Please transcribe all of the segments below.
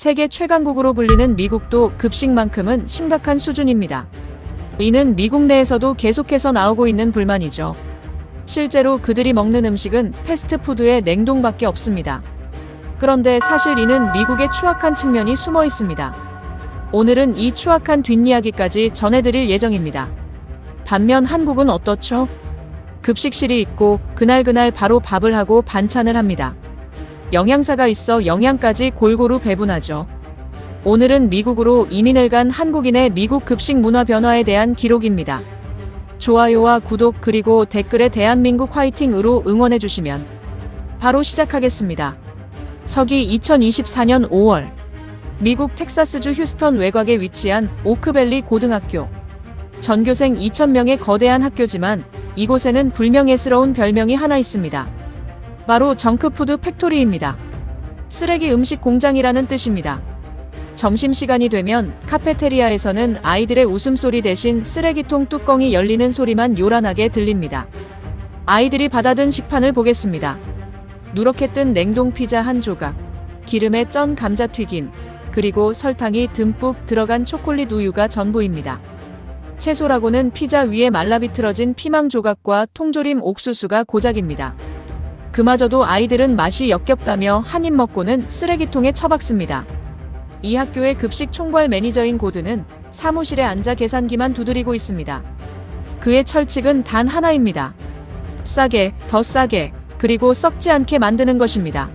세계 최강국으로 불리는 미국도 급식만큼은 심각한 수준입니다. 이는 미국 내에서도 계속해서 나오고 있는 불만이죠. 실제로 그들이 먹는 음식은 패스트푸드의 냉동밖에 없습니다. 그런데 사실 이는 미국의 추악한 측면이 숨어 있습니다. 오늘은 이 추악한 뒷이야기까지 전해드릴 예정입니다. 반면 한국은 어떻죠? 급식실이 있고 그날그날 바로 밥을 하고 반찬을 합니다. 영양사가 있어 영양까지 골고루 배분하죠. 오늘은 미국으로 이민을 간 한국인의 미국 급식 문화 변화에 대한 기록입니다. 좋아요와 구독 그리고 댓글에 대한민국 화이팅으로 응원해주시면 바로 시작하겠습니다. 서기 2024년 5월 미국 텍사스주 휴스턴 외곽에 위치한 오크밸리 고등학교. 전교생 2,000명의 거대한 학교지만 이곳에는 불명예스러운 별명이 하나 있습니다. 바로 정크푸드 팩토리입니다. 쓰레기 음식 공장이라는 뜻입니다. 점심시간이 되면 카페테리아에서는 아이들의 웃음소리 대신 쓰레기통 뚜껑이 열리는 소리만 요란하게 들립니다. 아이들이 받아든 식판을 보겠습니다. 누렇게 뜬 냉동 피자 한 조각, 기름에 쩐 감자튀김, 그리고 설탕이 듬뿍 들어간 초콜릿 우유가 전부입니다. 채소라고는 피자 위에 말라비틀어진 피망 조각과 통조림 옥수수가 고작입니다. 그마저도 아이들은 맛이 역겹다며 한 입 먹고는 쓰레기통에 처박습니다. 이 학교의 급식 총괄 매니저인 고드는 사무실에 앉아 계산기만 두드리고 있습니다. 그의 철칙은 단 하나입니다. 싸게, 더 싸게, 그리고 썩지 않게 만드는 것입니다.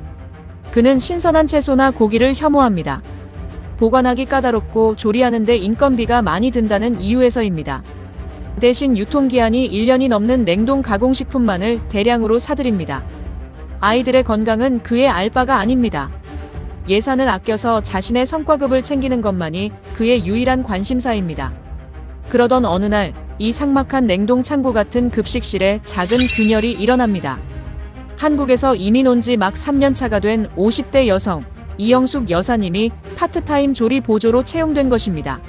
그는 신선한 채소나 고기를 혐오합니다. 보관하기 까다롭고 조리하는데 인건비가 많이 든다는 이유에서입니다. 대신 유통기한이 1년이 넘는 냉동 가공식품만을 대량으로 사들입니다. 아이들의 건강은 그의 알바가 아닙니다. 예산을 아껴서 자신의 성과급을 챙기는 것만이 그의 유일한 관심사입니다. 그러던 어느 날, 이 삭막한 냉동 창고 같은 급식실에 작은 균열이 일어납니다. 한국에서 이민 온 지 막 3년차가 된 50대 여성, 이영숙 여사님이 파트타임 조리 보조로 채용된 것입니다.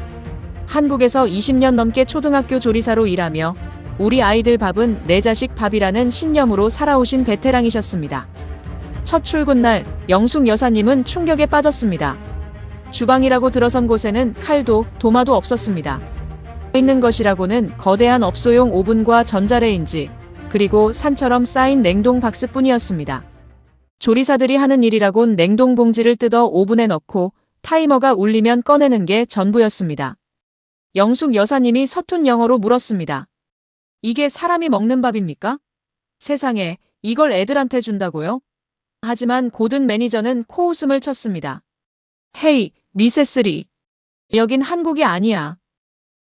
한국에서 20년 넘게 초등학교 조리사로 일하며 우리 아이들 밥은 내 자식 밥이라는 신념으로 살아오신 베테랑이셨습니다. 첫 출근 날 영숙 여사님은 충격에 빠졌습니다. 주방이라고 들어선 곳에는 칼도 도마도 없었습니다. 있는 것이라고는 거대한 업소용 오븐과 전자레인지, 그리고 산처럼 쌓인 냉동 박스뿐이었습니다. 조리사들이 하는 일이라곤 냉동 봉지를 뜯어 오븐에 넣고 타이머가 울리면 꺼내는 게 전부였습니다. 영숙 여사님이 서툰 영어로 물었습니다. 이게 사람이 먹는 밥입니까? 세상에, 이걸 애들한테 준다고요? 하지만 고든 매니저는 코웃음을 쳤습니다. 헤이, 미세스 리. 여긴 한국이 아니야.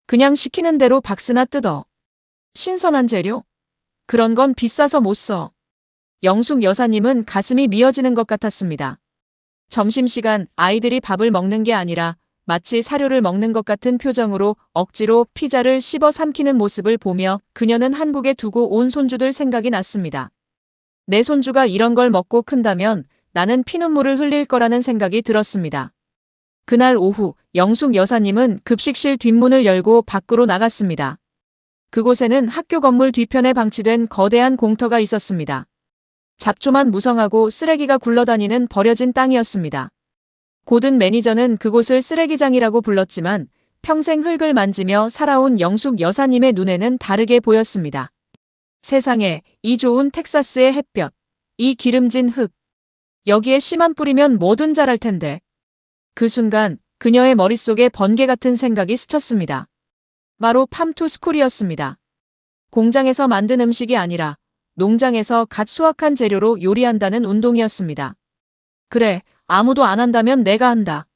그냥 시키는 대로 박스나 뜯어. 신선한 재료? 그런 건 비싸서 못 써. 영숙 여사님은 가슴이 미어지는 것 같았습니다. 점심시간 아이들이 밥을 먹는 게 아니라 마치 사료를 먹는 것 같은 표정으로 억지로 피자를 씹어 삼키는 모습을 보며 그녀는 한국에 두고 온 손주들 생각이 났습니다. 내 손주가 이런 걸 먹고 큰다면 나는 피눈물을 흘릴 거라는 생각이 들었습니다. 그날 오후 영숙 여사님은 급식실 뒷문을 열고 밖으로 나갔습니다. 그곳에는 학교 건물 뒤편에 방치된 거대한 공터가 있었습니다. 잡초만 무성하고 쓰레기가 굴러다니는 버려진 땅이었습니다. 고든 매니저는 그곳을 쓰레기장이라고 불렀지만 평생 흙을 만지며 살아온 영숙 여사님의 눈에는 다르게 보였습니다. 세상에, 이 좋은 텍사스의 햇볕, 이 기름진 흙. 여기에 씨만 뿌리면 뭐든 자랄 텐데. 그 순간 그녀의 머릿속에 번개 같은 생각이 스쳤습니다. 바로 팜투스쿨이었습니다. 공장에서 만든 음식이 아니라 농장에서 갓 수확한 재료로 요리한다는 운동이었습니다. 그래, 아무도 안 한다면 내가 한다.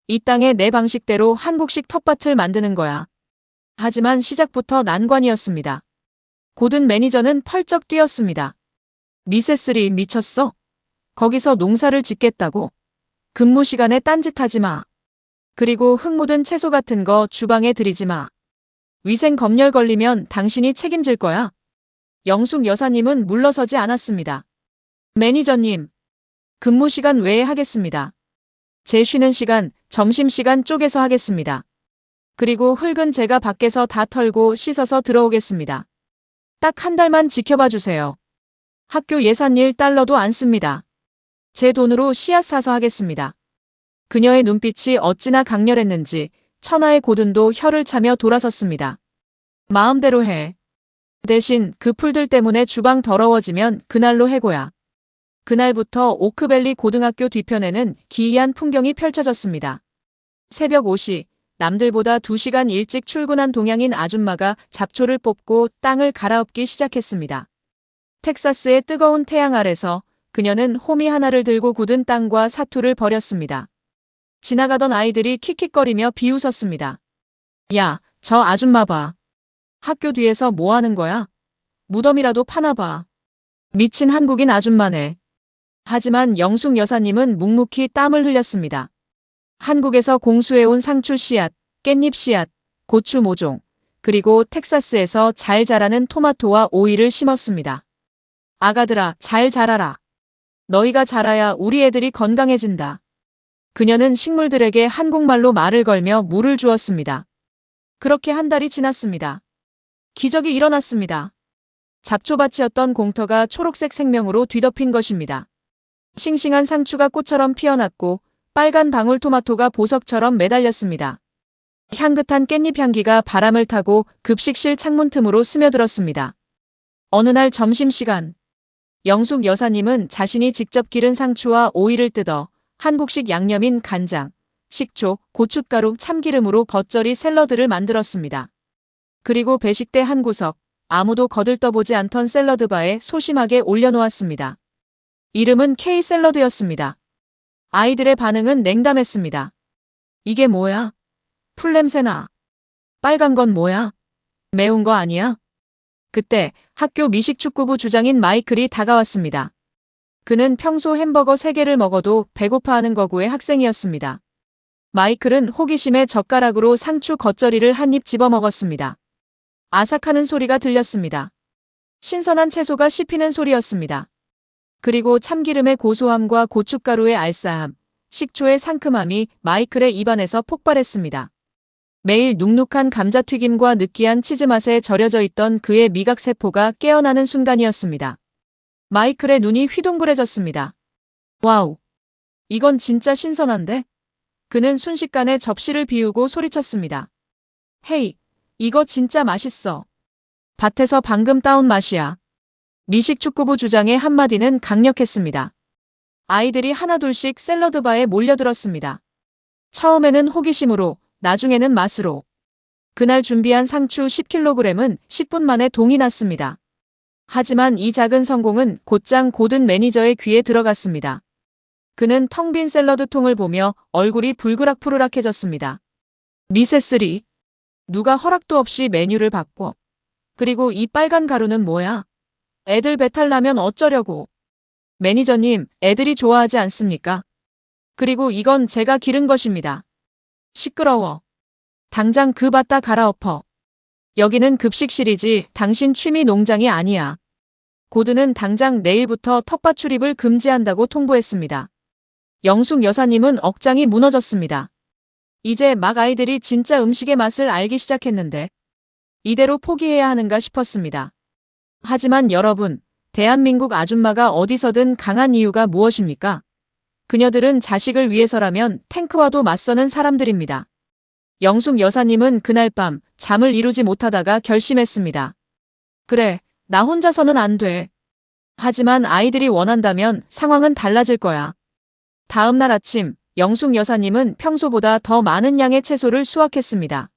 이 땅에 내 방식대로 한국식 텃밭을 만드는 거야. 하지만 시작부터 난관이었습니다. 고든 매니저는 펄쩍 뛰었습니다. 미세스 리 미쳤어? 거기서 농사를 짓겠다고? 근무 시간에 딴짓하지 마. 그리고 흙 묻은 채소 같은 거 주방에 들이지 마. 위생 검열 걸리면 당신이 책임질 거야. 영숙 여사님은 물러서지 않았습니다. 매니저님, 근무 시간 외에 하겠습니다. 제 쉬는 시간, 점심시간 쪼개서 하겠습니다. 그리고 흙은 제가 밖에서 다 털고 씻어서 들어오겠습니다. 딱 한 달만 지켜봐 주세요. 학교 예산 $1도 안 씁니다. 제 돈으로 씨앗 사서 하겠습니다. 그녀의 눈빛이 어찌나 강렬했는지 천하의 고든도 혀를 차며 돌아섰습니다. 마음대로 해. 대신 그 풀들 때문에 주방 더러워지면 그날로 해고야. 그날부터 오크밸리 고등학교 뒤편에는 기이한 풍경이 펼쳐졌습니다. 새벽 5시, 남들보다 2시간 일찍 출근한 동양인 아줌마가 잡초를 뽑고 땅을 갈아엎기 시작했습니다. 텍사스의 뜨거운 태양 아래서 그녀는 호미 하나를 들고 굳은 땅과 사투를 버렸습니다. 지나가던 아이들이 킥킥거리며 비웃었습니다. 야, 저 아줌마 봐. 학교 뒤에서 뭐 하는 거야? 무덤이라도 파나 봐. 미친 한국인 아줌마네. 하지만 영숙 여사님은 묵묵히 땀을 흘렸습니다. 한국에서 공수해온 상추 씨앗, 깻잎 씨앗, 고추 모종, 그리고 텍사스에서 잘 자라는 토마토와 오이를 심었습니다. 아가들아, 잘 자라라. 너희가 자라야 우리 애들이 건강해진다. 그녀는 식물들에게 한국말로 말을 걸며 물을 주었습니다. 그렇게 한 달이 지났습니다. 기적이 일어났습니다. 잡초밭이었던 공터가 초록색 생명으로 뒤덮인 것입니다. 싱싱한 상추가 꽃처럼 피어났고 빨간 방울토마토가 보석처럼 매달렸습니다. 향긋한 깻잎 향기가 바람을 타고 급식실 창문 틈으로 스며들었습니다. 어느 날 점심시간, 영숙 여사님은 자신이 직접 기른 상추와 오이를 뜯어 한국식 양념인 간장, 식초, 고춧가루, 참기름으로 겉절이 샐러드를 만들었습니다. 그리고 배식대 한 구석, 아무도 거들떠보지 않던 샐러드바에 소심하게 올려놓았습니다. 이름은 K 샐러드였습니다. 아이들의 반응은 냉담했습니다. 이게 뭐야? 풀냄새나. 빨간 건 뭐야? 매운 거 아니야? 그때 학교 미식축구부 주장인 마이클이 다가왔습니다. 그는 평소 햄버거 3개를 먹어도 배고파하는 거구의 학생이었습니다. 마이클은 호기심에 젓가락으로 상추 겉절이를 한 입 집어먹었습니다. 아삭하는 소리가 들렸습니다. 신선한 채소가 씹히는 소리였습니다. 그리고 참기름의 고소함과 고춧가루의 알싸함, 식초의 상큼함이 마이클의 입안에서 폭발했습니다. 매일 눅눅한 감자튀김과 느끼한 치즈 맛에 절여져 있던 그의 미각세포가 깨어나는 순간이었습니다. 마이클의 눈이 휘둥그레졌습니다. 와우! 이건 진짜 신선한데? 그는 순식간에 접시를 비우고 소리쳤습니다. 헤이! 이거 진짜 맛있어. 밭에서 방금 따온 맛이야. 미식축구부 주장의 한마디는 강력했습니다. 아이들이 하나둘씩 샐러드바에 몰려들었습니다. 처음에는 호기심으로, 나중에는 맛으로. 그날 준비한 상추 10kg은 10분 만에 동이 났습니다. 하지만 이 작은 성공은 곧장 고든 매니저의 귀에 들어갔습니다. 그는 텅 빈 샐러드 통을 보며 얼굴이 불그락푸르락해졌습니다. 미세스리, 누가 허락도 없이 메뉴를 바꿔. 그리고 이 빨간 가루는 뭐야? 애들 배탈 나면 어쩌려고. 매니저님, 애들이 좋아하지 않습니까? 그리고 이건 제가 기른 것입니다. 시끄러워. 당장 그 밭 다 갈아엎어. 여기는 급식실이지 당신 취미 농장이 아니야. 고든은 당장 내일부터 텃밭 출입을 금지한다고 통보했습니다. 영숙 여사님은 억장이 무너졌습니다. 이제 막 아이들이 진짜 음식의 맛을 알기 시작했는데 이대로 포기해야 하는가 싶었습니다. 하지만 여러분, 대한민국 아줌마가 어디서든 강한 이유가 무엇입니까? 그녀들은 자식을 위해서라면 탱크와도 맞서는 사람들입니다. 영숙 여사님은 그날 밤 잠을 이루지 못하다가 결심했습니다. 그래, 나 혼자서는 안 돼. 하지만 아이들이 원한다면 상황은 달라질 거야. 다음 날 아침, 영숙 여사님은 평소보다 더 많은 양의 채소를 수확했습니다.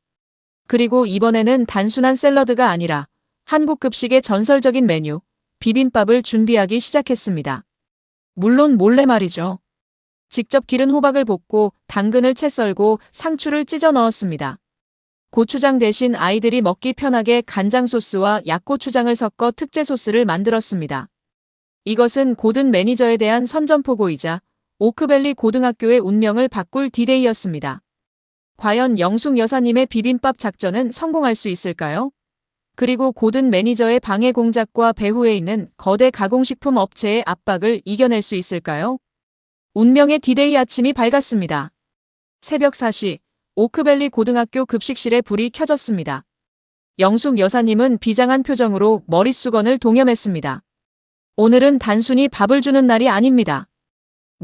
그리고 이번에는 단순한 샐러드가 아니라 한국 급식의 전설적인 메뉴, 비빔밥을 준비하기 시작했습니다. 물론 몰래 말이죠. 직접 기른 호박을 볶고 당근을 채 썰고 상추를 찢어 넣었습니다. 고추장 대신 아이들이 먹기 편하게 간장 소스와 약고추장을 섞어 특제 소스를 만들었습니다. 이것은 고든 매니저에 대한 선전포고이자 오크밸리 고등학교의 운명을 바꿀 디데이였습니다. 과연 영숙 여사님의 비빔밥 작전은 성공할 수 있을까요? 그리고 고든 매니저의 방해 공작과 배후에 있는 거대 가공식품 업체의 압박을 이겨낼 수 있을까요? 운명의 디데이 아침이 밝았습니다. 새벽 4시, 오크밸리 고등학교 급식실에 불이 켜졌습니다. 영숙 여사님은 비장한 표정으로 머릿수건을 동여맸습니다. 오늘은 단순히 밥을 주는 날이 아닙니다.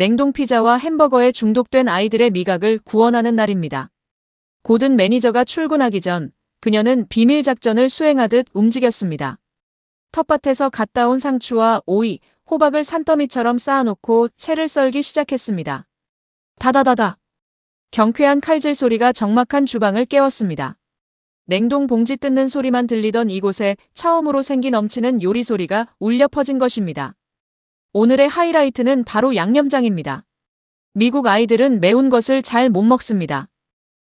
냉동 피자와 햄버거에 중독된 아이들의 미각을 구원하는 날입니다. 고든 매니저가 출근하기 전 그녀는 비밀 작전을 수행하듯 움직였습니다. 텃밭에서 갓 따온 상추와 오이, 호박을 산더미처럼 쌓아놓고 채를 썰기 시작했습니다. 다다다다. 경쾌한 칼질 소리가 적막한 주방을 깨웠습니다. 냉동 봉지 뜯는 소리만 들리던 이곳에 처음으로 생기 넘치는 요리 소리가 울려 퍼진 것입니다. 오늘의 하이라이트는 바로 양념장입니다. 미국 아이들은 매운 것을 잘 못 먹습니다.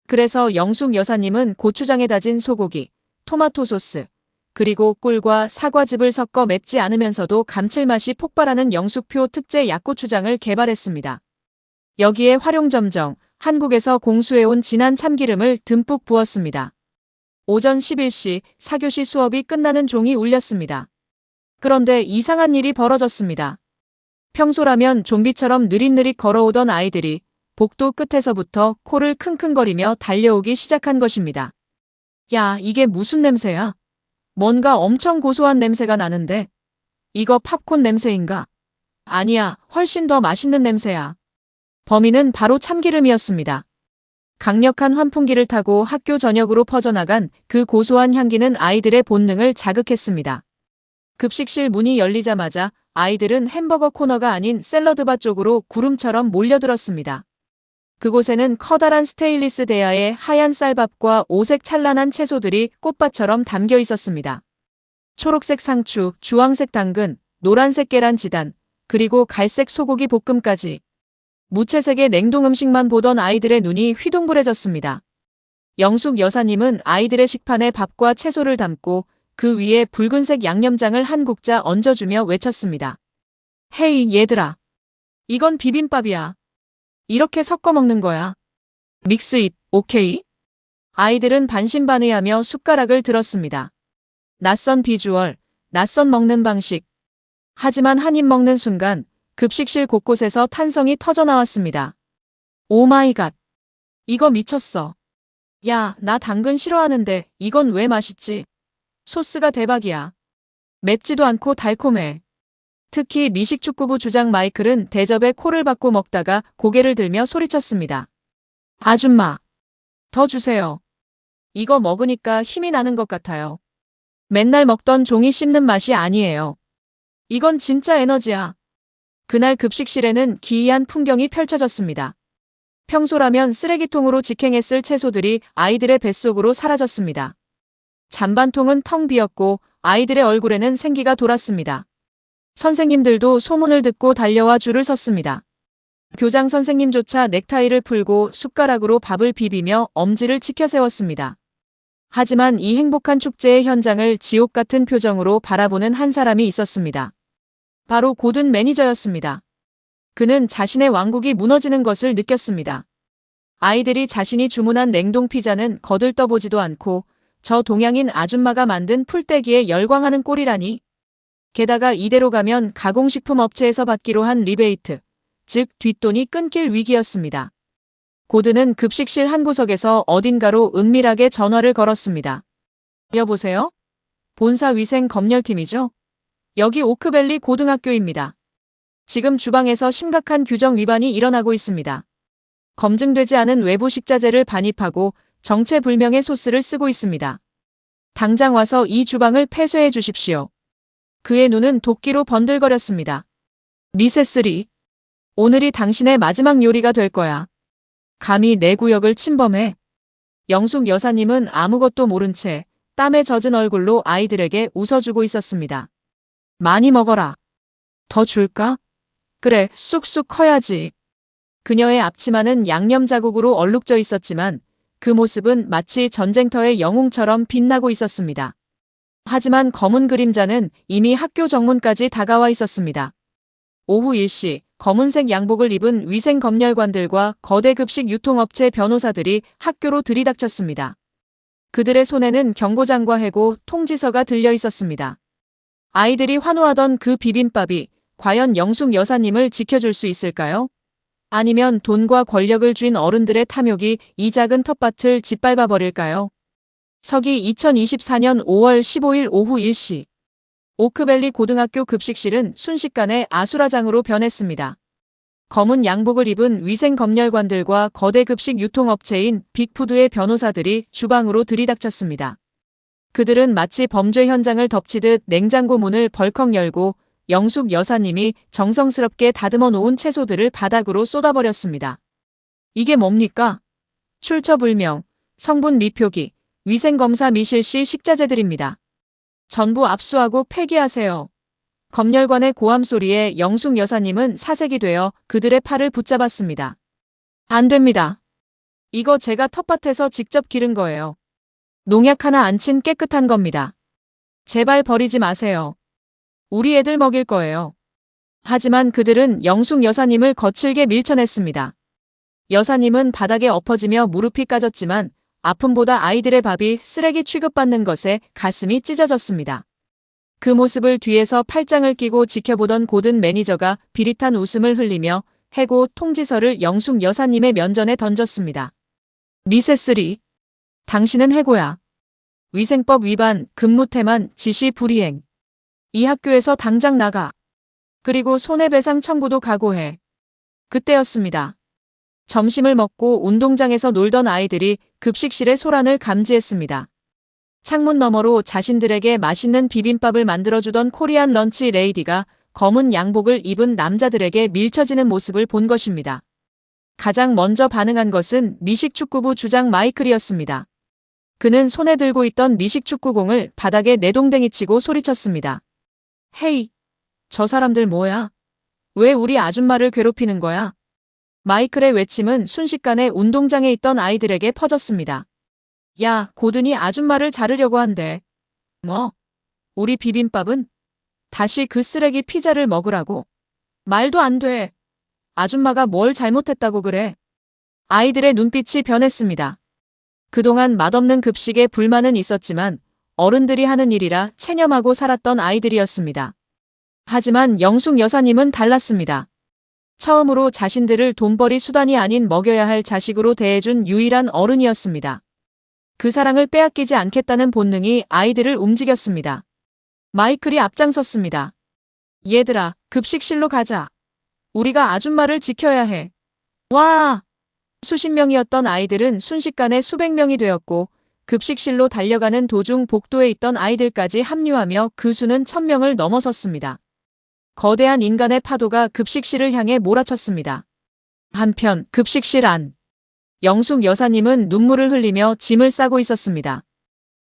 그래서 영숙 여사님은 고추장에 다진 소고기, 토마토 소스, 그리고 꿀과 사과즙을 섞어 맵지 않으면서도 감칠맛이 폭발하는 영숙표 특제 약고추장을 개발했습니다. 여기에 활용점정, 한국에서 공수해온 진한 참기름을 듬뿍 부었습니다. 오전 11시 4교시 수업이 끝나는 종이 울렸습니다. 그런데 이상한 일이 벌어졌습니다. 평소라면 좀비처럼 느릿느릿 걸어오던 아이들이 복도 끝에서부터 코를 킁킁거리며 달려오기 시작한 것입니다. 야, 이게 무슨 냄새야? 뭔가 엄청 고소한 냄새가 나는데? 이거 팝콘 냄새인가? 아니야, 훨씬 더 맛있는 냄새야. 범인은 바로 참기름이었습니다. 강력한 환풍기를 타고 학교 전역으로 퍼져나간 그 고소한 향기는 아이들의 본능을 자극했습니다. 급식실 문이 열리자마자 아이들은 햄버거 코너가 아닌 샐러드바 쪽으로 구름처럼 몰려들었습니다. 그곳에는 커다란 스테인리스 대야에 하얀 쌀밥과 오색 찬란한 채소들이 꽃밭처럼 담겨 있었습니다. 초록색 상추, 주황색 당근, 노란색 계란 지단, 그리고 갈색 소고기 볶음까지. 무채색의 냉동 음식만 보던 아이들의 눈이 휘둥그레졌습니다. 영숙 여사님은 아이들의 식판에 밥과 채소를 담고 그 위에 붉은색 양념장을 한 국자 얹어주며 외쳤습니다. 헤이 얘들아. 이건 비빔밥이야. 이렇게 섞어 먹는 거야. 믹스 잇, 오케이? 아이들은 반신반의하며 숟가락을 들었습니다. 낯선 비주얼, 낯선 먹는 방식. 하지만 한 입 먹는 순간 급식실 곳곳에서 탄성이 터져나왔습니다. 오 마이 갓. 이거 미쳤어. 야, 나 당근 싫어하는데 이건 왜 맛있지? 소스가 대박이야. 맵지도 않고 달콤해. 특히 미식축구부 주장 마이클은 대접에 코를 박고 먹다가 고개를 들며 소리쳤습니다. 아줌마, 더 주세요. 이거 먹으니까 힘이 나는 것 같아요. 맨날 먹던 종이 씹는 맛이 아니에요. 이건 진짜 에너지야. 그날 급식실에는 기이한 풍경이 펼쳐졌습니다. 평소라면 쓰레기통으로 직행했을 채소들이 아이들의 뱃속으로 사라졌습니다. 잔반통은 텅 비었고 아이들의 얼굴에는 생기가 돌았습니다. 선생님들도 소문을 듣고 달려와 줄을 섰습니다. 교장 선생님조차 넥타이를 풀고 숟가락으로 밥을 비비며 엄지를 치켜세웠습니다. 하지만 이 행복한 축제의 현장을 지옥 같은 표정으로 바라보는 한 사람이 있었습니다. 바로 고든 매니저였습니다. 그는 자신의 왕국이 무너지는 것을 느꼈습니다. 아이들이 자신이 주문한 냉동 피자는 거들떠보지도 않고 저 동양인 아줌마가 만든 풀떼기에 열광하는 꼴이라니. 게다가 이대로 가면 가공식품 업체에서 받기로 한 리베이트, 즉 뒷돈이 끊길 위기였습니다. 고든은 급식실 한 구석에서 어딘가로 은밀하게 전화를 걸었습니다. 여보세요? 본사 위생 검열팀이죠? 여기 오크밸리 고등학교입니다. 지금 주방에서 심각한 규정 위반이 일어나고 있습니다. 검증되지 않은 외부 식자재를 반입하고 정체불명의 소스를 쓰고 있습니다. 당장 와서 이 주방을 폐쇄해 주십시오. 그의 눈은 도끼로 번들거렸습니다. 미세스 리, 오늘이 당신의 마지막 요리가 될 거야. 감히 내 구역을 침범해. 영숙 여사님은 아무것도 모른 채 땀에 젖은 얼굴로 아이들에게 웃어주고 있었습니다. 많이 먹어라. 더 줄까? 그래, 쑥쑥 커야지. 그녀의 앞치마는 양념 자국으로 얼룩져 있었지만 그 모습은 마치 전쟁터의 영웅처럼 빛나고 있었습니다. 하지만 검은 그림자는 이미 학교 정문까지 다가와 있었습니다. 오후 1시 검은색 양복을 입은 위생검열관들과 거대 급식 유통업체 변호사들이 학교로 들이닥쳤습니다. 그들의 손에는 경고장과 해고 통지서가 들려 있었습니다. 아이들이 환호하던 그 비빔밥이 과연 영숙 여사님을 지켜줄 수 있을까요? 아니면 돈과 권력을 쥔 어른들의 탐욕이 이 작은 텃밭을 짓밟아 버릴까요? 서기 2024년 5월 15일 오후 1시. 오크밸리 고등학교 급식실은 순식간에 아수라장으로 변했습니다. 검은 양복을 입은 위생 검열관들과 거대 급식 유통업체인 빅푸드의 변호사들이 주방으로 들이닥쳤습니다. 그들은 마치 범죄 현장을 덮치듯 냉장고 문을 벌컥 열고 영숙 여사님이 정성스럽게 다듬어 놓은 채소들을 바닥으로 쏟아버렸습니다. 이게 뭡니까? 출처불명, 성분 미표기, 위생검사 미실시 식자재들입니다. 전부 압수하고 폐기하세요. 검열관의 고함 소리에 영숙 여사님은 사색이 되어 그들의 팔을 붙잡았습니다. 안 됩니다. 이거 제가 텃밭에서 직접 기른 거예요. 농약 하나 안 친 깨끗한 겁니다. 제발 버리지 마세요. 우리 애들 먹일 거예요. 하지만 그들은 영숙 여사님을 거칠게 밀쳐냈습니다. 여사님은 바닥에 엎어지며 무릎이 까졌지만 아픔보다 아이들의 밥이 쓰레기 취급받는 것에 가슴이 찢어졌습니다. 그 모습을 뒤에서 팔짱을 끼고 지켜보던 고든 매니저가 비릿한 웃음을 흘리며 해고 통지서를 영숙 여사님의 면전에 던졌습니다. 미세스리, 당신은 해고야. 위생법 위반, 근무태만, 지시 불이행. 이 학교에서 당장 나가. 그리고 손해배상 청구도 각오해. 그때였습니다. 점심을 먹고 운동장에서 놀던 아이들이 급식실의 소란을 감지했습니다. 창문 너머로 자신들에게 맛있는 비빔밥을 만들어주던 코리안 런치 레이디가 검은 양복을 입은 남자들에게 밀쳐지는 모습을 본 것입니다. 가장 먼저 반응한 것은 미식축구부 주장 마이클이었습니다. 그는 손에 들고 있던 미식축구공을 바닥에 내동댕이치고 소리쳤습니다. 헤이, 저 사람들 뭐야? 왜 우리 아줌마를 괴롭히는 거야? 마이클의 외침은 순식간에 운동장에 있던 아이들에게 퍼졌습니다. 야, 고든이 아줌마를 자르려고 한대. 뭐? 우리 비빔밥은? 다시 그 쓰레기 피자를 먹으라고? 말도 안 돼. 아줌마가 뭘 잘못했다고 그래? 아이들의 눈빛이 변했습니다. 그동안 맛없는 급식에 불만은 있었지만 어른들이 하는 일이라 체념하고 살았던 아이들이었습니다. 하지만 영숙 여사님은 달랐습니다. 처음으로 자신들을 돈벌이 수단이 아닌 먹여야 할 자식으로 대해준 유일한 어른이었습니다. 그 사랑을 빼앗기지 않겠다는 본능이 아이들을 움직였습니다. 마이클이 앞장섰습니다. 얘들아, 급식실로 가자. 우리가 아줌마를 지켜야 해. 와! 수십 명이었던 아이들은 순식간에 수백 명이 되었고 급식실로 달려가는 도중 복도에 있던 아이들까지 합류하며 그 수는 1000명을 넘어섰습니다. 거대한 인간의 파도가 급식실을 향해 몰아쳤습니다. 한편 급식실 안. 영숙 여사님은 눈물을 흘리며 짐을 싸고 있었습니다.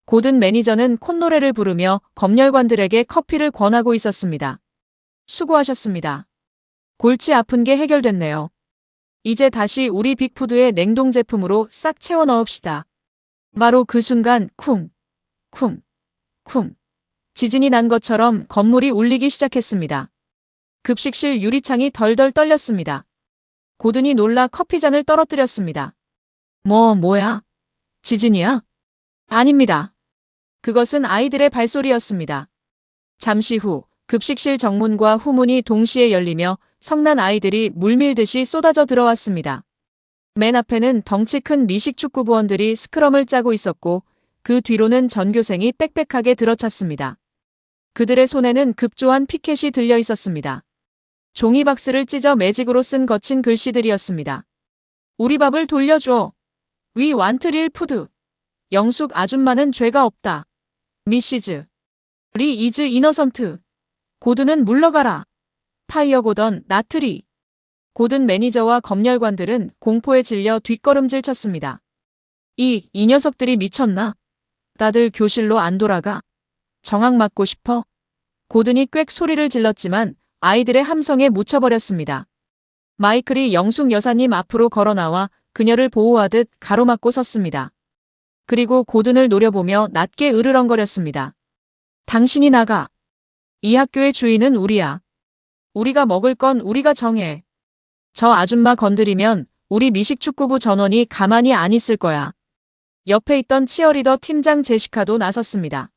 고든 매니저는 콧노래를 부르며 검열관들에게 커피를 권하고 있었습니다. 수고하셨습니다. 골치 아픈 게 해결됐네요. 이제 다시 우리 빅푸드의 냉동 제품으로 싹 채워 넣읍시다. 바로 그 순간 쿵, 쿵, 쿵. 지진이 난 것처럼 건물이 울리기 시작했습니다. 급식실 유리창이 덜덜 떨렸습니다. 고든이 놀라 커피잔을 떨어뜨렸습니다. 뭐야? 지진이야? 아닙니다. 그것은 아이들의 발소리였습니다. 잠시 후 급식실 정문과 후문이 동시에 열리며 성난 아이들이 물밀듯이 쏟아져 들어왔습니다. 맨 앞에는 덩치 큰 미식축구부원들이 스크럼을 짜고 있었고 그 뒤로는 전교생이 빽빽하게 들어찼습니다. 그들의 손에는 급조한 피켓이 들려 있었습니다. 종이박스를 찢어 매직으로 쓴 거친 글씨들이었습니다. 우리 밥을 돌려줘. We want real food. 영숙 아줌마는 죄가 없다. 미시즈. 리 이즈 이너선트. 고든은 물러가라. 파이어 고던 나트리. 고든 매니저와 검열관들은 공포에 질려 뒷걸음질 쳤습니다. 이 녀석들이 미쳤나? 다들 교실로 안 돌아가. 정학 맞고 싶어? 고든이 꽥 소리를 질렀지만 아이들의 함성에 묻혀버렸습니다. 마이클이 영숙 여사님 앞으로 걸어나와 그녀를 보호하듯 가로막고 섰습니다. 그리고 고든을 노려보며 낮게 으르렁거렸습니다. 당신이 나가. 이 학교의 주인은 우리야. 우리가 먹을 건 우리가 정해. 저 아줌마 건드리면 우리 미식축구부 전원이 가만히 안 있을 거야. 옆에 있던 치어리더 팀장 제시카도 나섰습니다.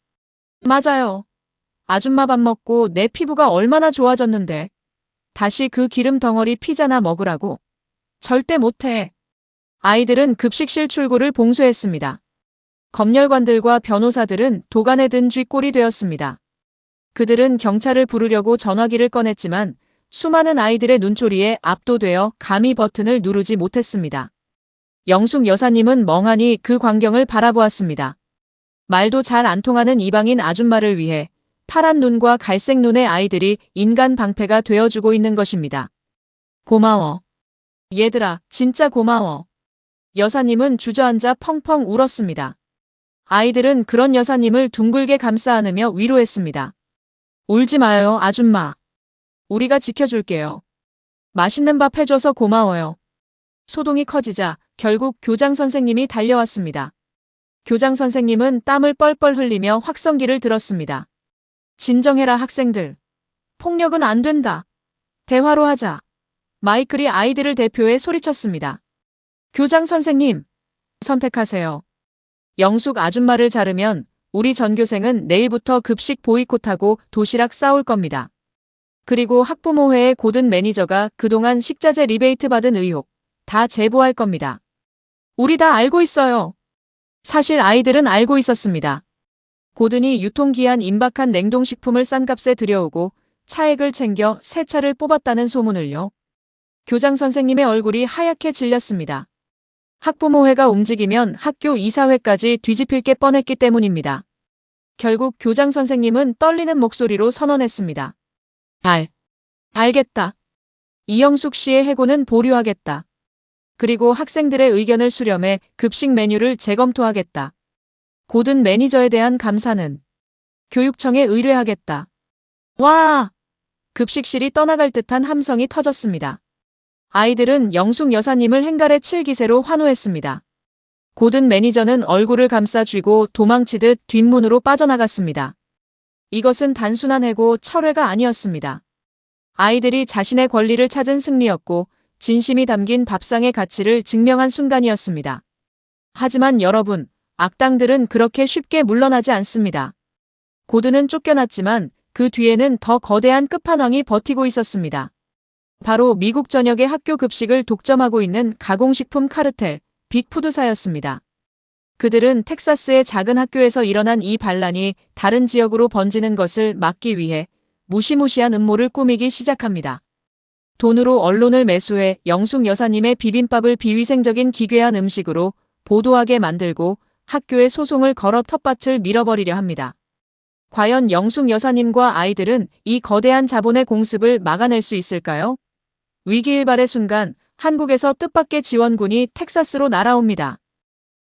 맞아요. 아줌마 밥 먹고 내 피부가 얼마나 좋아졌는데. 다시 그 기름 덩어리 피자나 먹으라고. 절대 못해. 아이들은 급식실 출구를 봉쇄했습니다. 검열관들과 변호사들은 도간에 든 쥐꼴이 되었습니다. 그들은 경찰을 부르려고 전화기를 꺼냈지만 수많은 아이들의 눈초리에 압도되어 감히 버튼을 누르지 못했습니다. 영숙 여사님은 멍하니 그 광경을 바라보았습니다. 말도 잘 안 통하는 이방인 아줌마를 위해 파란 눈과 갈색 눈의 아이들이 인간 방패가 되어주고 있는 것입니다. 고마워. 얘들아, 진짜 고마워. 여사님은 주저앉아 펑펑 울었습니다. 아이들은 그런 여사님을 둥글게 감싸 안으며 위로했습니다. 울지 마요, 아줌마. 우리가 지켜줄게요. 맛있는 밥 해줘서 고마워요. 소동이 커지자 결국 교장 선생님이 달려왔습니다. 교장 선생님은 땀을 뻘뻘 흘리며 확성기를 들었습니다. 진정해라 학생들. 폭력은 안 된다. 대화로 하자. 마이클이 아이들을 대표해 소리쳤습니다. 교장 선생님, 선택하세요. 영숙 아줌마를 자르면 우리 전교생은 내일부터 급식 보이콧하고 도시락 싸올 겁니다. 그리고 학부모회의 고든 매니저가 그동안 식자재 리베이트 받은 의혹 다 제보할 겁니다. 우리 다 알고 있어요. 사실 아이들은 알고 있었습니다. 고든이 유통기한 임박한 냉동식품을 싼 값에 들여오고 차액을 챙겨 새 차를 뽑았다는 소문을요. 교장 선생님의 얼굴이 하얗게 질렸습니다. 학부모회가 움직이면 학교 이사회까지 뒤집힐 게 뻔했기 때문입니다. 결국 교장 선생님은 떨리는 목소리로 선언했습니다. 알겠다. 이영숙 씨의 해고는 보류하겠다. 그리고 학생들의 의견을 수렴해 급식 메뉴를 재검토하겠다. 고든 매니저에 대한 감사는 교육청에 의뢰하겠다. 와! 급식실이 떠나갈 듯한 함성이 터졌습니다. 아이들은 영숙 여사님을 행갈에 칠 기세로 환호했습니다. 고든 매니저는 얼굴을 감싸 쥐고 도망치듯 뒷문으로 빠져나갔습니다. 이것은 단순한 해고 철회가 아니었습니다. 아이들이 자신의 권리를 찾은 승리였고 진심이 담긴 밥상의 가치를 증명한 순간이었습니다. 하지만 여러분, 악당들은 그렇게 쉽게 물러나지 않습니다. 고든은 쫓겨났지만 그 뒤에는 더 거대한 끝판왕이 버티고 있었습니다. 바로 미국 전역의 학교 급식을 독점하고 있는 가공식품 카르텔, 빅푸드사였습니다. 그들은 텍사스의 작은 학교에서 일어난 이 반란이 다른 지역으로 번지는 것을 막기 위해 무시무시한 음모를 꾸미기 시작합니다. 돈으로 언론을 매수해 영숙 여사님의 비빔밥을 비위생적인 기괴한 음식으로 보도하게 만들고 학교에 소송을 걸어 텃밭을 밀어버리려 합니다. 과연 영숙 여사님과 아이들은 이 거대한 자본의 공습을 막아낼 수 있을까요? 위기일발의 순간 한국에서 뜻밖의 지원군이 텍사스로 날아옵니다.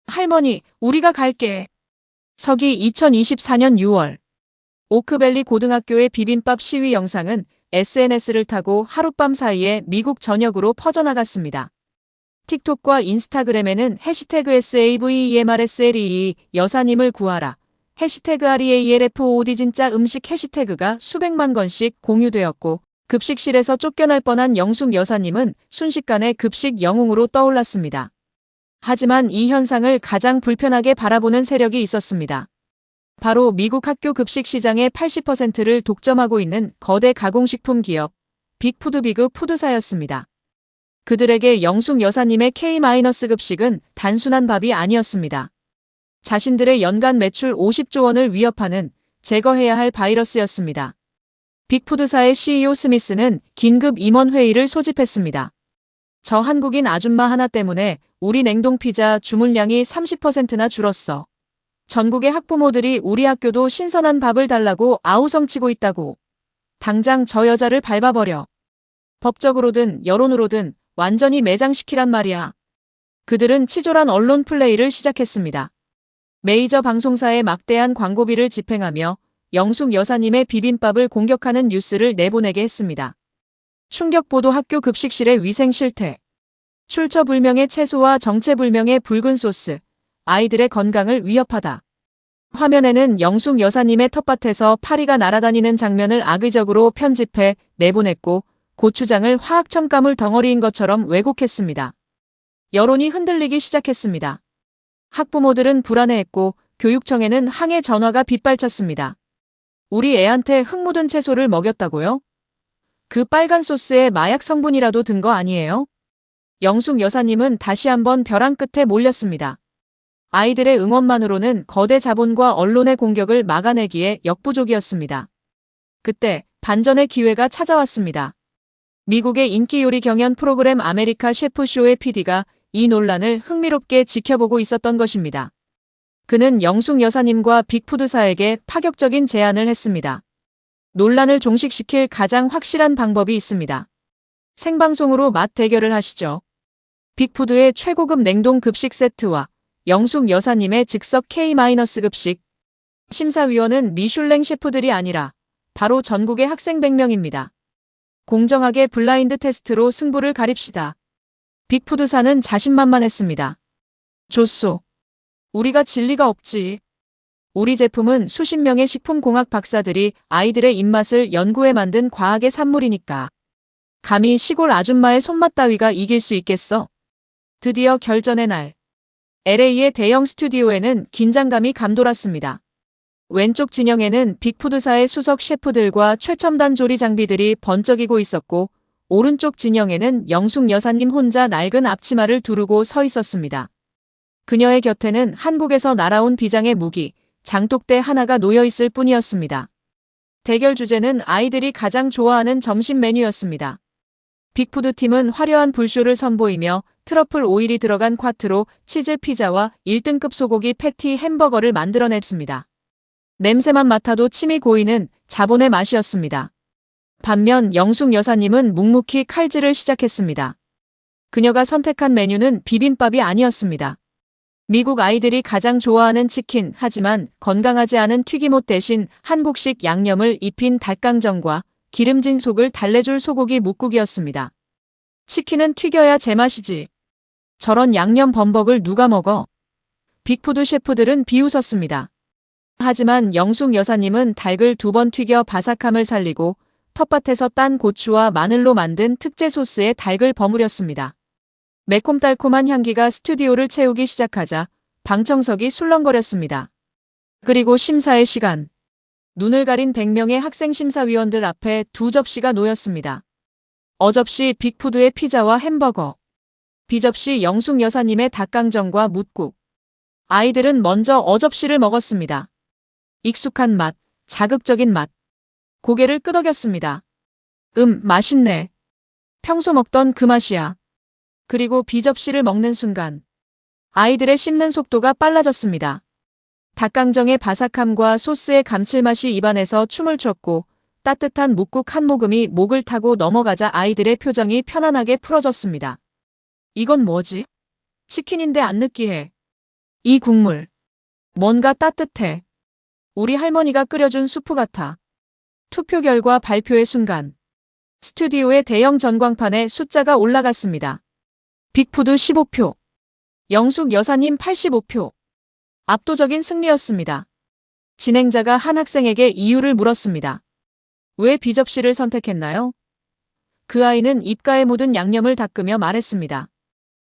할머니, 우리가 갈게. 서기 2024년 6월. 오크밸리 고등학교의 비빔밥 시위 영상은 SNS를 타고 하룻밤 사이에 미국 전역으로 퍼져나갔습니다. 틱톡과 인스타그램에는 해시태그 SAVEMRSLEE 여사님을 구하라, 해시태그 REALFOOD 진짜 음식 해시태그가 수백만 건씩 공유되었고 급식실에서 쫓겨날 뻔한 영숙 여사님은 순식간에 급식 영웅으로 떠올랐습니다. 하지만 이 현상을 가장 불편하게 바라보는 세력이 있었습니다. 바로 미국 학교 급식 시장의 80%를 독점하고 있는 거대 가공식품 기업 빅푸드비그 푸드사였습니다. 그들에게 영숙 여사님의 K-급식은 단순한 밥이 아니었습니다. 자신들의 연간 매출 50조 원을 위협하는 제거해야 할 바이러스였습니다. 빅푸드사의 CEO 스미스는 긴급 임원회의를 소집했습니다. 저 한국인 아줌마 하나 때문에 우리 냉동 피자 주문량이 30%나 줄었어. 전국의 학부모들이 우리 학교도 신선한 밥을 달라고 아우성치고 있다고. 당장 저 여자를 밟아버려. 법적으로든 여론으로든 완전히 매장시키란 말이야. 그들은 치졸한 언론 플레이를 시작했습니다. 메이저 방송사에 막대한 광고비를 집행하며 영숙 여사님의 비빔밥을 공격하는 뉴스를 내보내게 했습니다. 충격보도 학교 급식실의 위생 실태. 출처불명의 채소와 정체불명의 붉은 소스. 아이들의 건강을 위협하다. 화면에는 영숙 여사님의 텃밭에서 파리가 날아다니는 장면을 악의적으로 편집해 내보냈고 고추장을 화학첨가물 덩어리인 것처럼 왜곡했습니다. 여론이 흔들리기 시작했습니다. 학부모들은 불안해했고 교육청에는 항해 전화가 빗발쳤습니다. 우리 애한테 흙 묻은 채소를 먹였다고요? 그 빨간 소스에 마약 성분이라도 든 거 아니에요? 영숙 여사님은 다시 한번 벼랑 끝에 몰렸습니다. 아이들의 응원만으로는 거대 자본과 언론의 공격을 막아내기에 역부족이었습니다. 그때 반전의 기회가 찾아왔습니다. 미국의 인기 요리 경연 프로그램 아메리카 셰프쇼의 PD가 이 논란을 흥미롭게 지켜보고 있었던 것입니다. 그는 영숙 여사님과 빅푸드사에게 파격적인 제안을 했습니다. 논란을 종식시킬 가장 확실한 방법이 있습니다. 생방송으로 맛 대결을 하시죠. 빅푸드의 최고급 냉동 급식 세트와 영숙 여사님의 즉석 K-급식. 심사위원은 미슐랭 셰프들이 아니라 바로 전국의 학생 100명입니다. 공정하게 블라인드 테스트로 승부를 가립시다. 빅푸드사는 자신만만했습니다. 좋소. 우리가 진리가 없지. 우리 제품은 수십 명의 식품공학 박사들이 아이들의 입맛을 연구해 만든 과학의 산물이니까. 감히 시골 아줌마의 손맛 따위가 이길 수 있겠어? 드디어 결전의 날. LA의 대형 스튜디오에는 긴장감이 감돌았습니다. 왼쪽 진영에는 빅푸드사의 수석 셰프들과 최첨단 조리 장비들이 번쩍이고 있었고, 오른쪽 진영에는 영숙 여사님 혼자 낡은 앞치마를 두르고 서 있었습니다. 그녀의 곁에는 한국에서 날아온 비장의 무기, 장독대 하나가 놓여 있을 뿐이었습니다. 대결 주제는 아이들이 가장 좋아하는 점심 메뉴였습니다. 빅푸드 팀은 화려한 불쇼를 선보이며 트러플 오일이 들어간 콰트로 치즈 피자와 1등급 소고기 패티 햄버거를 만들어냈습니다. 냄새만 맡아도 침이 고이는 자본의 맛이었습니다. 반면 영숙 여사님은 묵묵히 칼질을 시작했습니다. 그녀가 선택한 메뉴는 비빔밥이 아니었습니다. 미국 아이들이 가장 좋아하는 치킨, 하지만 건강하지 않은 튀김옷 대신 한국식 양념을 입힌 닭강정과 기름진 속을 달래줄 소고기 묵국이었습니다. 치킨은 튀겨야 제맛이지. 저런 양념 범벅을 누가 먹어? 빅푸드 셰프들은 비웃었습니다. 하지만 영숙 여사님은 닭을 2번 튀겨 바삭함을 살리고 텃밭에서 딴 고추와 마늘로 만든 특제 소스에 닭을 버무렸습니다. 매콤달콤한 향기가 스튜디오를 채우기 시작하자 방청석이 술렁거렸습니다. 그리고 심사의 시간. 눈을 가린 100명의 학생 심사위원들 앞에 2접시가 놓였습니다. A접시 빅푸드의 피자와 햄버거. B접시 영숙 여사님의 닭강정과 묵국. 아이들은 먼저 A접시를 먹었습니다. 익숙한 맛, 자극적인 맛. 고개를 끄덕였습니다. 맛있네. 평소 먹던 그 맛이야. 그리고 B접시를 먹는 순간 아이들의 씹는 속도가 빨라졌습니다. 닭강정의 바삭함과 소스의 감칠맛이 입안에서 춤을 췄고 따뜻한 묵국 한 모금이 목을 타고 넘어가자 아이들의 표정이 편안하게 풀어졌습니다. 이건 뭐지? 치킨인데 안 느끼해. 이 국물. 뭔가 따뜻해. 우리 할머니가 끓여준 수프 같아. 투표 결과 발표의 순간. 스튜디오의 대형 전광판에 숫자가 올라갔습니다. 빅푸드 15표. 영숙 여사님 85표. 압도적인 승리였습니다. 진행자가 한 학생에게 이유를 물었습니다. 왜 B접시를 선택했나요? 그 아이는 입가에 묻은 양념을 닦으며 말했습니다.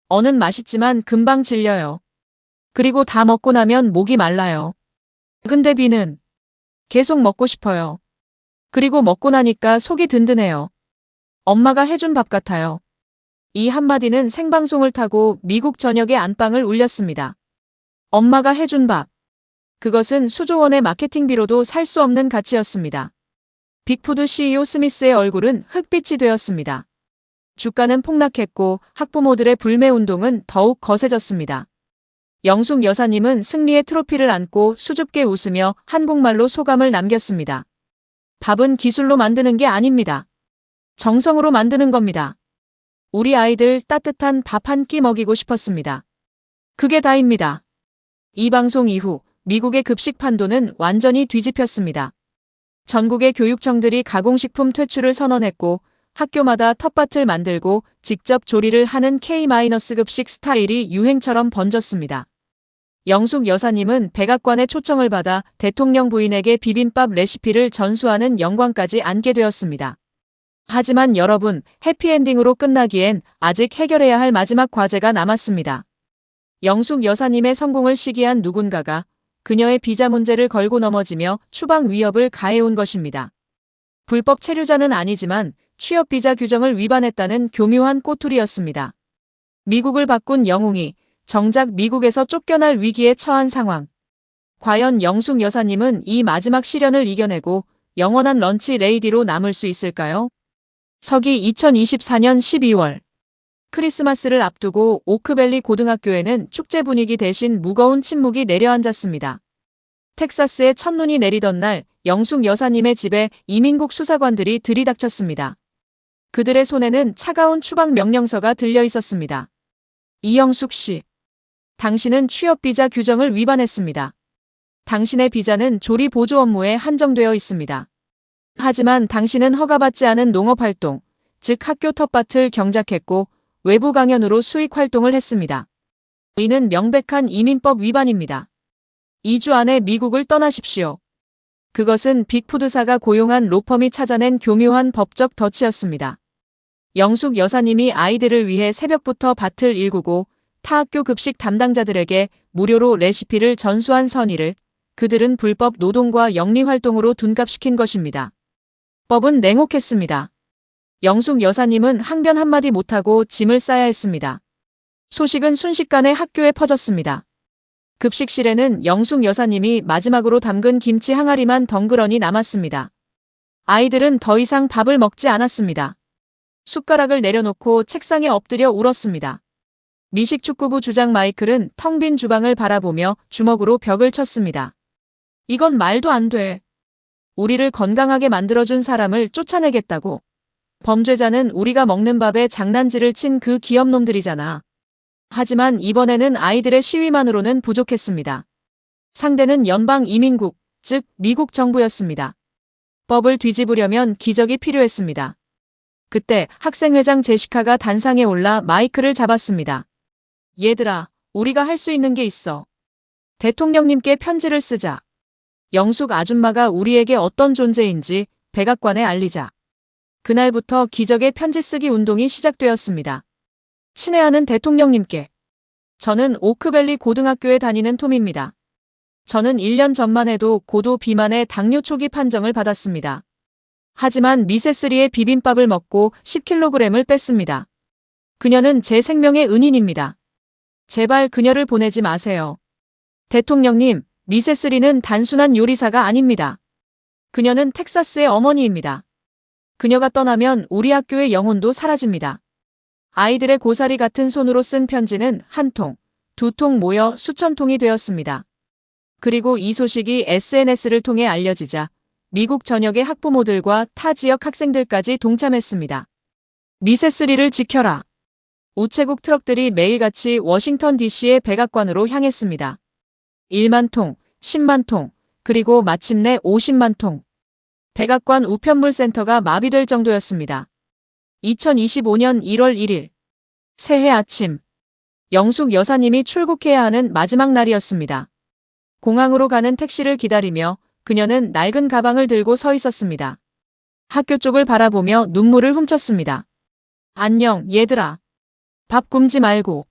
어는 맛있지만 금방 질려요. 그리고 다 먹고 나면 목이 말라요. 근데 B는 계속 먹고 싶어요. 그리고 먹고 나니까 속이 든든해요. 엄마가 해준 밥 같아요. 이 한마디는 생방송을 타고 미국 전역의 안방을 울렸습니다. 엄마가 해준 밥. 그것은 수조 원의 마케팅비로도 살 수 없는 가치였습니다. 빅푸드 CEO 스미스의 얼굴은 흑빛이 되었습니다. 주가는 폭락했고 학부모들의 불매운동은 더욱 거세졌습니다. 영숙 여사님은 승리의 트로피를 안고 수줍게 웃으며 한국말로 소감을 남겼습니다. 밥은 기술로 만드는 게 아닙니다. 정성으로 만드는 겁니다. 우리 아이들 따뜻한 밥 한 끼 먹이고 싶었습니다. 그게 다입니다. 이 방송 이후 미국의 급식 판도는 완전히 뒤집혔습니다. 전국의 교육청들이 가공식품 퇴출을 선언했고 학교마다 텃밭을 만들고 직접 조리를 하는 K-급식 스타일이 유행처럼 번졌습니다. 영숙 여사님은 백악관의 초청을 받아 대통령 부인에게 비빔밥 레시피를 전수하는 영광까지 안게 되었습니다. 하지만 여러분, 해피엔딩으로 끝나기엔 아직 해결해야 할 마지막 과제가 남았습니다. 영숙 여사님의 성공을 시기한 누군가가 그녀의 비자 문제를 걸고 넘어지며 추방 위협을 가해온 것입니다. 불법 체류자는 아니지만 취업 비자 규정을 위반했다는 교묘한 꼬투리였습니다. 미국을 바꾼 영웅이 정작 미국에서 쫓겨날 위기에 처한 상황. 과연 영숙 여사님은 이 마지막 시련을 이겨내고 영원한 런치 레이디로 남을 수 있을까요? 서기 2024년 12월. 크리스마스를 앞두고 오크밸리 고등학교에는 축제 분위기 대신 무거운 침묵이 내려앉았습니다. 텍사스에 첫눈이 내리던 날 영숙 여사님의 집에 이민국 수사관들이 들이닥쳤습니다. 그들의 손에는 차가운 추방 명령서가 들려 있었습니다. 이영숙 씨, 당신은 취업비자 규정을 위반했습니다. 당신의 비자는 조리 보조 업무에 한정되어 있습니다. 하지만 당신은 허가받지 않은 농업활동, 즉 학교 텃밭을 경작했고 외부 강연으로 수익 활동을 했습니다. 이는 명백한 이민법 위반입니다. 2주 안에 미국을 떠나십시오. 그것은 빅푸드사가 고용한 로펌이 찾아낸 교묘한 법적 덫이었습니다. 영숙 여사님이 아이들을 위해 새벽부터 밭을 일구고 타학교 급식 담당자들에게 무료로 레시피를 전수한 선의를 그들은 불법 노동과 영리활동으로 둔갑시킨 것입니다. 법은 냉혹했습니다. 영숙 여사님은 항변 한마디 못하고 짐을 싸야 했습니다. 소식은 순식간에 학교에 퍼졌습니다. 급식실에는 영숙 여사님이 마지막으로 담근 김치 항아리만 덩그러니 남았습니다. 아이들은 더 이상 밥을 먹지 않았습니다. 숟가락을 내려놓고 책상에 엎드려 울었습니다. 미식축구부 주장 마이클은 텅 빈 주방을 바라보며 주먹으로 벽을 쳤습니다. 이건 말도 안 돼. 우리를 건강하게 만들어준 사람을 쫓아내겠다고. 범죄자는 우리가 먹는 밥에 장난질을 친 그 기업놈들이잖아. 하지만 이번에는 아이들의 시위만으로는 부족했습니다. 상대는 연방 이민국, 즉 미국 정부였습니다. 법을 뒤집으려면 기적이 필요했습니다. 그때 학생회장 제시카가 단상에 올라 마이크를 잡았습니다. 얘들아, 우리가 할 수 있는 게 있어. 대통령님께 편지를 쓰자. 영숙 아줌마가 우리에게 어떤 존재인지 백악관에 알리자. 그날부터 기적의 편지 쓰기 운동이 시작되었습니다. 친애하는 대통령님께. 저는 오크밸리 고등학교에 다니는 톰입니다. 저는 1년 전만 해도 고도 비만의 당뇨 초기 판정을 받았습니다. 하지만 미세스리의 비빔밥을 먹고 10kg을 뺐습니다. 그녀는 제 생명의 은인입니다. 제발 그녀를 보내지 마세요. 대통령님, 미세스리는 단순한 요리사가 아닙니다. 그녀는 텍사스의 어머니입니다. 그녀가 떠나면 우리 학교의 영혼도 사라집니다. 아이들의 고사리 같은 손으로 쓴 편지는 한 통, 두 통 모여 수천 통이 되었습니다. 그리고 이 소식이 SNS를 통해 알려지자 미국 전역의 학부모들과 타 지역 학생들까지 동참했습니다. 미세스리를 지켜라. 우체국 트럭들이 매일같이 워싱턴 DC의 백악관으로 향했습니다. 1만 통, 10만 통, 그리고 마침내 50만 통. 백악관 우편물 센터가 마비될 정도였습니다. 2025년 1월 1일. 새해 아침. 영숙 여사님이 출국해야 하는 마지막 날이었습니다. 공항으로 가는 택시를 기다리며 그녀는 낡은 가방을 들고 서 있었습니다. 학교 쪽을 바라보며 눈물을 훔쳤습니다. 안녕, 얘들아. 밥 굶지 말고.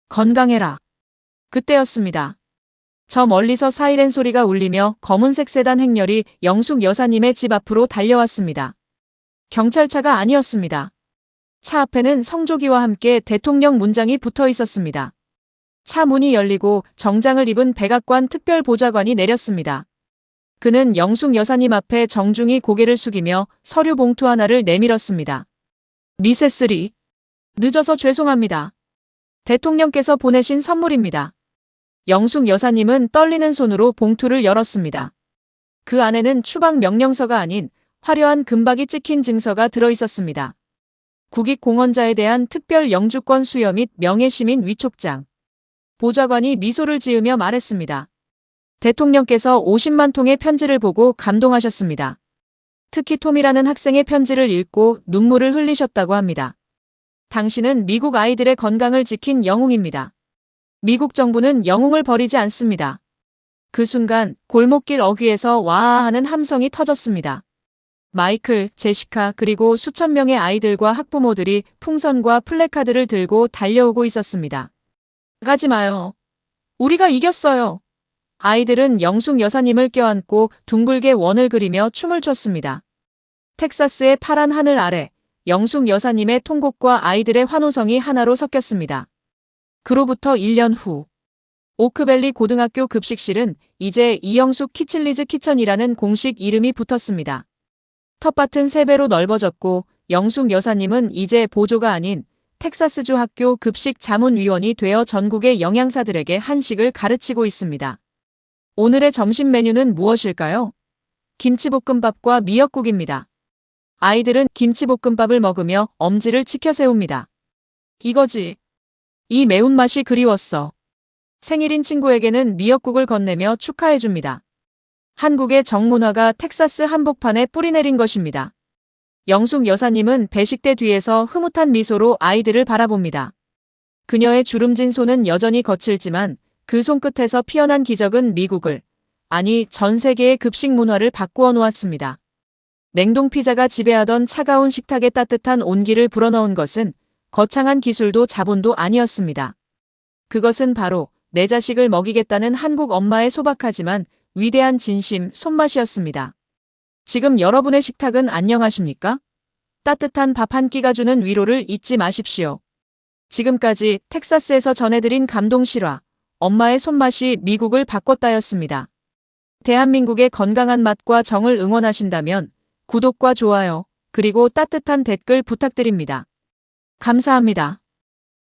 건강해라. 그때였습니다. 저 멀리서 사이렌 소리가 울리며 검은색 세단 행렬이 영숙 여사님의 집 앞으로 달려왔습니다. 경찰차가 아니었습니다. 차 앞에는 성조기와 함께 대통령 문장이 붙어 있었습니다. 차 문이 열리고 정장을 입은 백악관 특별보좌관이 내렸습니다. 그는 영숙 여사님 앞에 정중히 고개를 숙이며 서류 봉투 하나를 내밀었습니다. 미세스리, 늦어서 죄송합니다. 대통령께서 보내신 선물입니다. 영숙 여사님은 떨리는 손으로 봉투를 열었습니다. 그 안에는 추방 명령서가 아닌 화려한 금박이 찍힌 증서가 들어있었습니다. 국익공헌자에 대한 특별 영주권 수여 및 명예시민 위촉장. 보좌관이 미소를 지으며 말했습니다. 대통령께서 50만 통의 편지를 보고 감동하셨습니다. 특히 톰이라는 학생의 편지를 읽고 눈물을 흘리셨다고 합니다. 당신은 미국 아이들의 건강을 지킨 영웅입니다. 미국 정부는 영웅을 버리지 않습니다. 그 순간 골목길 어귀에서 와아 하는 함성이 터졌습니다. 마이클, 제시카 그리고 수천 명의 아이들과 학부모들이 풍선과 플래카드를 들고 달려오고 있었습니다. 가지 마요. 우리가 이겼어요. 아이들은 영숙 여사님을 껴안고 둥글게 원을 그리며 춤을 췄습니다. 텍사스의 파란 하늘 아래 영숙 여사님의 통곡과 아이들의 환호성이 하나로 섞였습니다. 그로부터 1년 후 오크밸리 고등학교 급식실은 이제 이영숙 키칠리즈 키천이라는 공식 이름이 붙었습니다. 텃밭은 3배로 넓어졌고 영숙 여사님은 이제 보조가 아닌 텍사스주 학교 급식 자문위원이 되어 전국의 영양사들에게 한식을 가르치고 있습니다. 오늘의 점심 메뉴는 무엇일까요? 김치볶음밥과 미역국입니다. 아이들은 김치볶음밥을 먹으며 엄지를 치켜 세웁니다. 이거지. 이 매운맛이 그리웠어. 생일인 친구에게는 미역국을 건네며 축하해줍니다. 한국의 정문화가 텍사스 한복판에 뿌리내린 것입니다. 영숙 여사님은 배식대 뒤에서 흐뭇한 미소로 아이들을 바라봅니다. 그녀의 주름진 손은 여전히 거칠지만 그 손끝에서 피어난 기적은 미국을, 아니 전 세계의 급식 문화를 바꾸어 놓았습니다. 냉동 피자가 지배하던 차가운 식탁에 따뜻한 온기를 불어넣은 것은 거창한 기술도 자본도 아니었습니다. 그것은 바로 내 자식을 먹이겠다는 한국 엄마의 소박하지만 위대한 진심, 손맛이었습니다. 지금 여러분의 식탁은 안녕하십니까? 따뜻한 밥 한 끼가 주는 위로를 잊지 마십시오. 지금까지 텍사스에서 전해드린 감동 실화, 엄마의 손맛이 미국을 바꿨다였습니다. 대한민국의 건강한 맛과 정을 응원하신다면 구독과 좋아요, 그리고 따뜻한 댓글 부탁드립니다. 감사합니다.